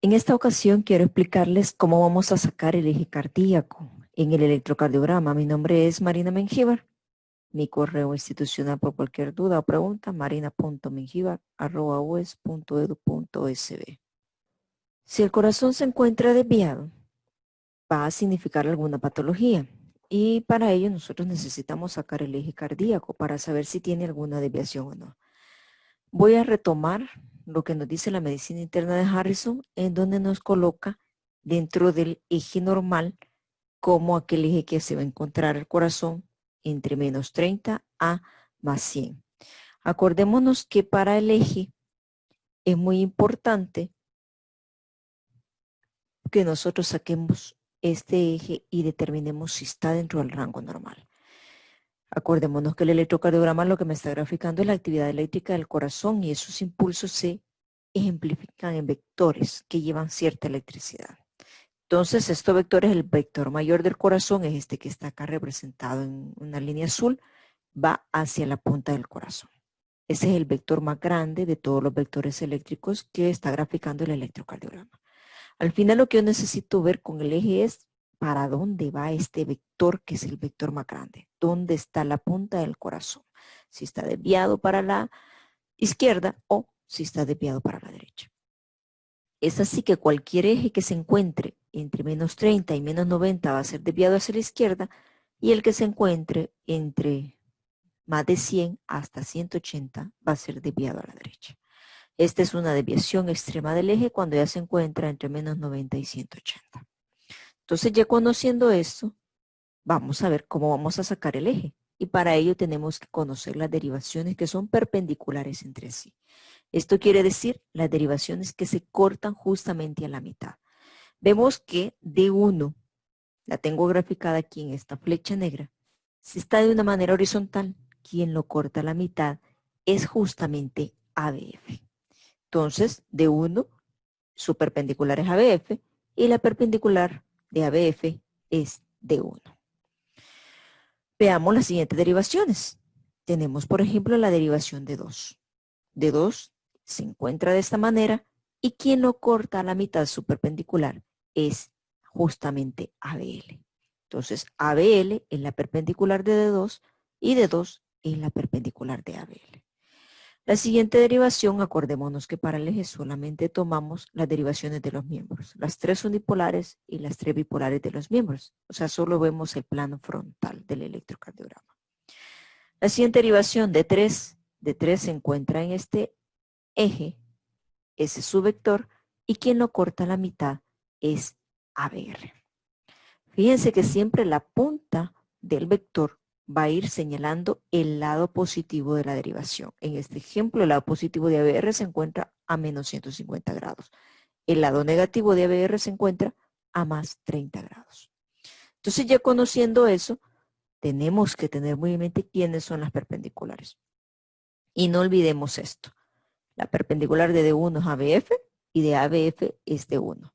En esta ocasión quiero explicarles cómo vamos a sacar el eje cardíaco en el electrocardiograma. Mi nombre es Marina Mengíbar. Mi correo institucional por cualquier duda o pregunta, marina.mengíbar@ues.edu.sb. Si el corazón se encuentra desviado, va a significar alguna patología. Y para ello nosotros necesitamos sacar el eje cardíaco para saber si tiene alguna desviación o no. Voy a retomar lo que nos dice la medicina interna de Harrison, en donde nos coloca dentro del eje normal como aquel eje que se va a encontrar el corazón entre menos 30 a más 100. Acordémonos que para el eje es muy importante que nosotros saquemos este eje y determinemos si está dentro del rango normal. Acordémonos que el electrocardiograma lo que me está graficando es la actividad eléctrica del corazón y esos impulsos se ejemplifican en vectores que llevan cierta electricidad. Entonces, estos vectores, el vector mayor del corazón es este que está acá representado en una línea azul, va hacia la punta del corazón. Ese es el vector más grande de todos los vectores eléctricos que está graficando el electrocardiograma. Al final lo que yo necesito ver con el eje es para dónde va este vector, que es el vector más grande. ¿Dónde está la punta del corazón? Si está desviado para la izquierda o si está desviado para la derecha. Es así que cualquier eje que se encuentre entre menos 30 y menos 90 va a ser desviado hacia la izquierda y el que se encuentre entre más de 100 hasta 180 va a ser desviado a la derecha. Esta es una desviación extrema del eje cuando ya se encuentra entre menos 90 y 180. Entonces, ya conociendo esto, vamos a ver cómo vamos a sacar el eje. Y para ello tenemos que conocer las derivaciones que son perpendiculares entre sí. Esto quiere decir las derivaciones que se cortan justamente a la mitad. Vemos que D1, la tengo graficada aquí en esta flecha negra, si está de una manera horizontal, quien lo corta a la mitad es justamente ABF. Entonces, D1, su perpendicular es ABF y la perpendicular de ABF es D1. Veamos las siguientes derivaciones. Tenemos, por ejemplo, la derivación de 2. D2 se encuentra de esta manera y quien lo corta a la mitad su perpendicular es justamente ABL. Entonces, ABL es la perpendicular de D2 y D2 es la perpendicular de ABL. La siguiente derivación, acordémonos que para el eje solamente tomamos las derivaciones de los miembros, las tres unipolares y las tres bipolares de los miembros. O sea, solo vemos el plano frontal del electrocardiograma. La siguiente derivación de 3 se encuentra en este eje, ese es su vector, y quien lo corta a la mitad es ABR. Fíjense que siempre la punta del vector va a ir señalando el lado positivo de la derivación. En este ejemplo, el lado positivo de ABR se encuentra a menos 150 grados. El lado negativo de ABR se encuentra a más 30 grados. Entonces, ya conociendo eso, tenemos que tener muy en mente quiénes son las perpendiculares. Y no olvidemos esto. La perpendicular de D1 es ABF y de ABF es D1.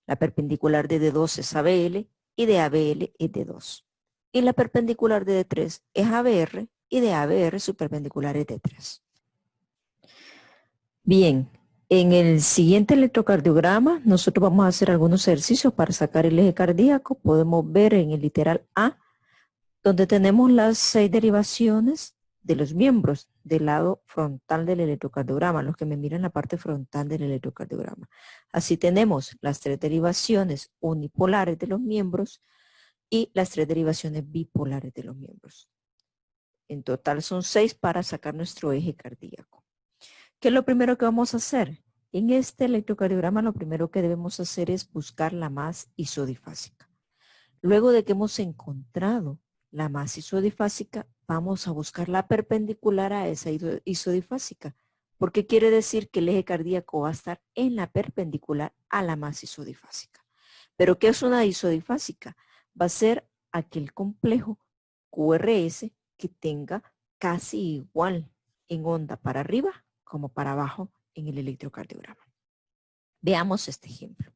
La perpendicular de D2 es ABL y de ABL es D2. Y la perpendicular de D3 es ABR y de ABR su perpendicular es D3. Bien, en el siguiente electrocardiograma nosotros vamos a hacer algunos ejercicios para sacar el eje cardíaco. Podemos ver en el literal A, donde tenemos las 6 derivaciones de los miembros del lado frontal del electrocardiograma, los que me miran la parte frontal del electrocardiograma. Así tenemos las 3 derivaciones unipolares de los miembros y las 3 derivaciones bipolares de los miembros. En total son 6 para sacar nuestro eje cardíaco. ¿Qué es lo primero que vamos a hacer? En este electrocardiograma lo primero que debemos hacer es buscar la más isodifásica. Luego de que hemos encontrado la más isodifásica, vamos a buscar la perpendicular a esa isodifásica, porque quiere decir que el eje cardíaco va a estar en la perpendicular a la más isodifásica. ¿Pero qué es una isodifásica? Va a ser aquel complejo QRS que tenga casi igual en onda para arriba como para abajo en el electrocardiograma. Veamos este ejemplo.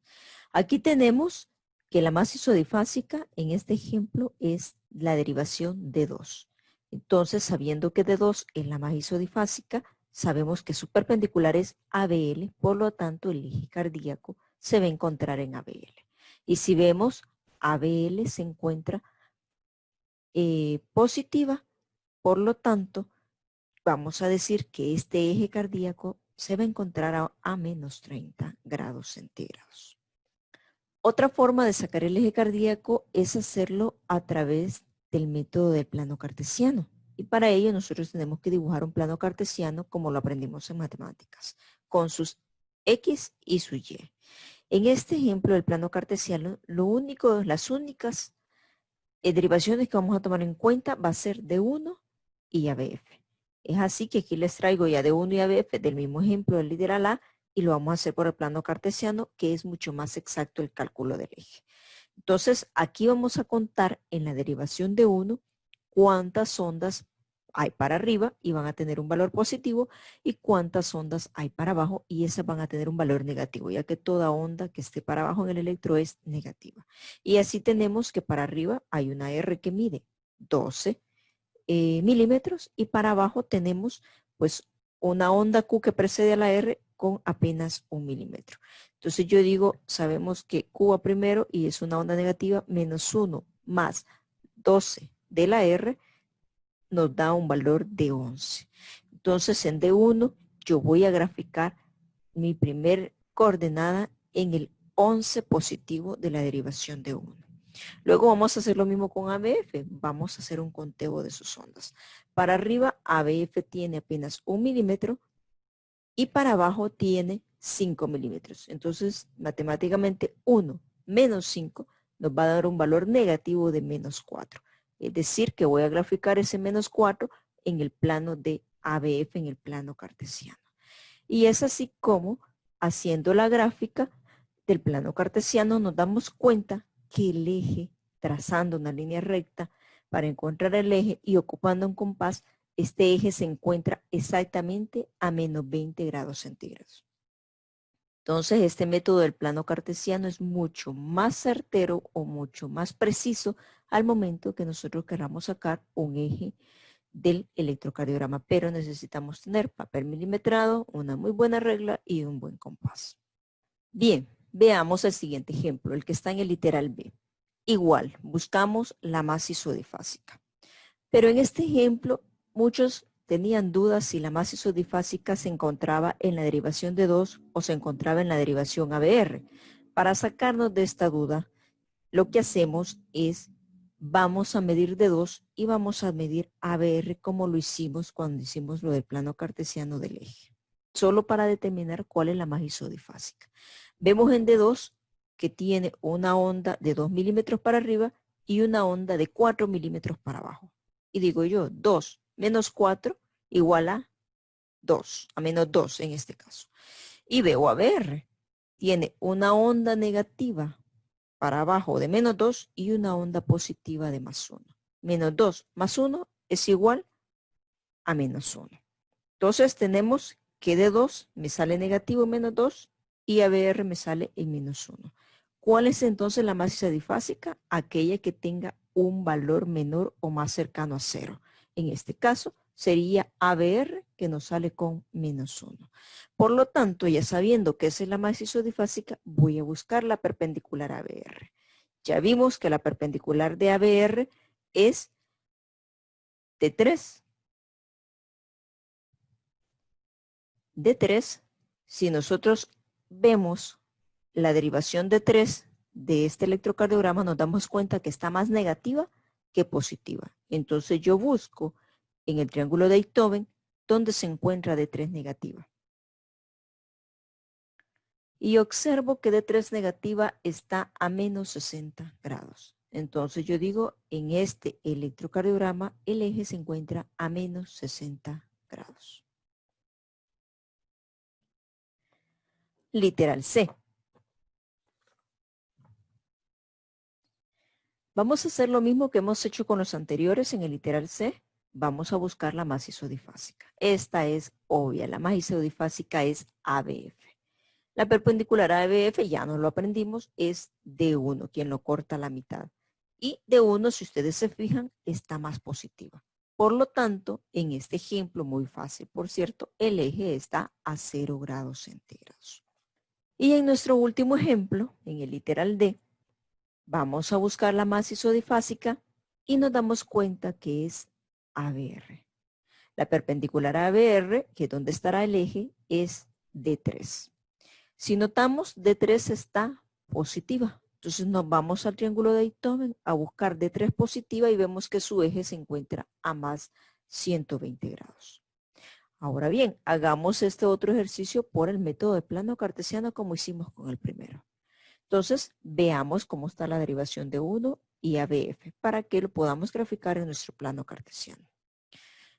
Aquí tenemos que la más isodifásica en este ejemplo es la derivación de 2. Entonces, sabiendo que D2 es la más isodifásica, sabemos que su perpendicular es ABL, por lo tanto el eje cardíaco se va a encontrar en ABL. Y si vemos, ABL se encuentra positiva, por lo tanto, vamos a decir que este eje cardíaco se va a encontrar a menos 30 grados centígrados. Otra forma de sacar el eje cardíaco es hacerlo a través del método del plano cartesiano. Y para ello nosotros tenemos que dibujar un plano cartesiano como lo aprendimos en matemáticas, con sus X y su Y. En este ejemplo del plano cartesiano, las únicas derivaciones que vamos a tomar en cuenta va a ser D1 y ABF. Es así que aquí les traigo ya D1 y ABF del mismo ejemplo del literal A y lo vamos a hacer por el plano cartesiano, que es mucho más exacto el cálculo del eje. Entonces, aquí vamos a contar en la derivación de 1 cuántas ondas hay para arriba y van a tener un valor positivo y cuántas ondas hay para abajo y esas van a tener un valor negativo, ya que toda onda que esté para abajo en el electro es negativa. Y así tenemos que para arriba hay una R que mide 12 milímetros y para abajo tenemos pues una onda Q que precede a la R con apenas 1 milímetro. Entonces yo digo, sabemos que Q va primero y es una onda negativa, menos 1 más 12 de la R nos da un valor de 11. Entonces en D1 yo voy a graficar mi primer coordenada en el 11 positivo de la derivación de 1. Luego vamos a hacer lo mismo con ABF. Vamos a hacer un conteo de sus ondas. Para arriba, ABF tiene apenas 1 milímetro y para abajo tiene 5 milímetros. Entonces, matemáticamente 1 menos 5 nos va a dar un valor negativo de menos 4. Es decir, que voy a graficar ese menos 4 en el plano de ABF, en el plano cartesiano. Y es así como, haciendo la gráfica del plano cartesiano, nos damos cuenta que el eje, trazando una línea recta para encontrar el eje y ocupando un compás, este eje se encuentra exactamente a menos 20 grados centígrados. Entonces, este método del plano cartesiano es mucho más certero o mucho más preciso al momento que nosotros queramos sacar un eje del electrocardiograma, pero necesitamos tener papel milimetrado, una muy buena regla y un buen compás. Bien, veamos el siguiente ejemplo, el que está en el literal B. Igual, buscamos la masa isodifásica. Pero en este ejemplo, muchos tenían dudas si la masa isodifásica se encontraba en la derivación de 2 o se encontraba en la derivación ABR. Para sacarnos de esta duda, lo que hacemos es vamos a medir de 2 y vamos a medir ABR como lo hicimos cuando hicimos lo del plano cartesiano del eje, solo para determinar cuál es la masa isodifásica. Vemos en D2 que tiene una onda de 2 milímetros para arriba y una onda de 4 milímetros para abajo. Y digo yo, 2 menos 4 igual a 2, a menos 2 en este caso. Y veo ABR, tiene una onda negativa para abajo de menos 2 y una onda positiva de más 1. Menos 2 más 1 es igual a menos 1. Entonces tenemos que de 2 me sale negativo menos 2 y ABR me sale en menos 1. ¿Cuál es entonces la masa isodifásica? Aquella que tenga un valor menor o más cercano a 0. En este caso sería ABR que nos sale con menos 1. Por lo tanto, ya sabiendo que esa es la masa isodifásica, voy a buscar la perpendicular a ABR. Ya vimos que la perpendicular de ABR es de 3. De 3, si nosotros vemos la derivación de 3 de este electrocardiograma, nos damos cuenta que está más negativa que positiva. Entonces yo busco en el triángulo de Einthoven donde se encuentra D3 negativa. Y observo que D3 negativa está a menos 60 grados. Entonces yo digo, en este electrocardiograma el eje se encuentra a menos 60 grados. Literal C. Vamos a hacer lo mismo que hemos hecho con los anteriores en el literal C. Vamos a buscar la masa isodifásica. Esta es obvia, la masa isodifásica es ABF. La perpendicular a ABF, ya nos lo aprendimos, es D1, quien lo corta a la mitad. Y D1, si ustedes se fijan, está más positiva. Por lo tanto, en este ejemplo, muy fácil, por cierto, el eje está a 0 grados centígrados. Y en nuestro último ejemplo, en el literal D, vamos a buscar la masa isodifásica y nos damos cuenta que es ABR. La perpendicular a ABR, que es donde estará el eje, es D3. Si notamos, D3 está positiva. Entonces nos vamos al triángulo de Einthoven a buscar D3 positiva y vemos que su eje se encuentra a más 120 grados. Ahora bien, hagamos este otro ejercicio por el método de plano cartesiano como hicimos con el primero. Entonces, veamos cómo está la derivación de 1 y ABF para que lo podamos graficar en nuestro plano cartesiano.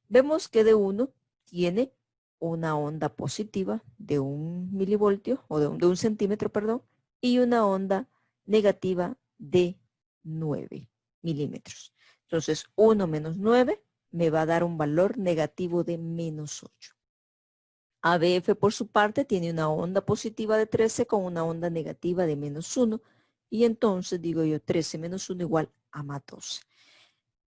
Vemos que D1 tiene una onda positiva de 1 milivoltio o de un centímetro, perdón, y una onda negativa de 9 milímetros. Entonces, 1 menos 9 me va a dar un valor negativo de menos 8. ABF por su parte tiene una onda positiva de 13 con una onda negativa de menos 1 y entonces digo yo 13 menos 1 igual a más 12.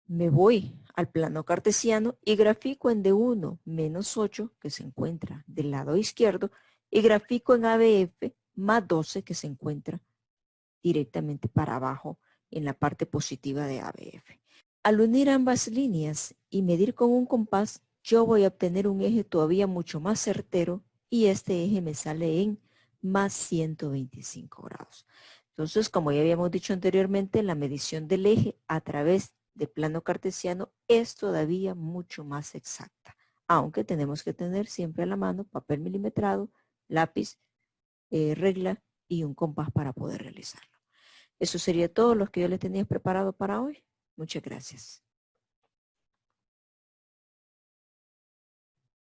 Me voy al plano cartesiano y grafico en D1 menos 8 que se encuentra del lado izquierdo y grafico en ABF más 12 que se encuentra directamente para abajo en la parte positiva de ABF. Al unir ambas líneas y medir con un compás, yo voy a obtener un eje todavía mucho más certero y este eje me sale en más 125 grados. Entonces, como ya habíamos dicho anteriormente, la medición del eje a través del plano cartesiano es todavía mucho más exacta, aunque tenemos que tener siempre a la mano papel milimetrado, lápiz, regla y un compás para poder realizarlo. Eso sería todo lo que yo les tenía preparado para hoy. Muchas gracias.